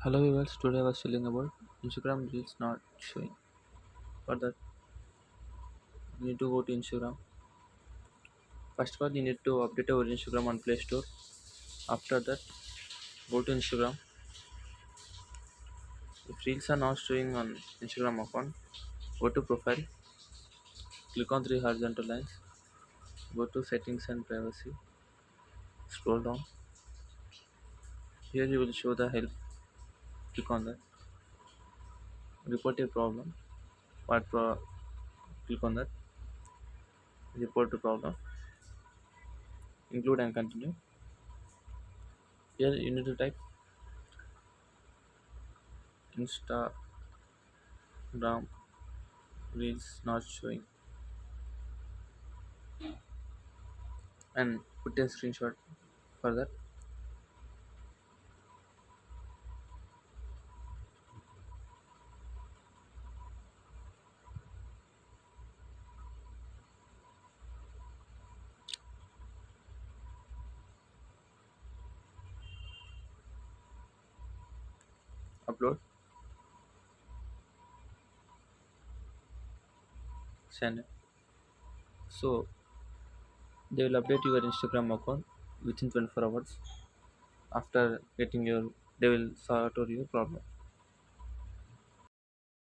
Hello viewers, today I was telling about Instagram Reels not showing. For that, you need to go to Instagram. First of all, you need to update our Instagram on Play Store. After that, go to Instagram. If Reels are not showing on Instagram account, go to Profile, click on three horizontal lines, go to Settings and Privacy, scroll down. Here you will show the help. Click on that. Report a problem. Click on that. Report the problem. Include and continue. Here you need to type Instagram Reels not showing and put a screenshot for that. Upload, send it. So they will update your Instagram account within 24 hours. After getting your, they will sort out your problem.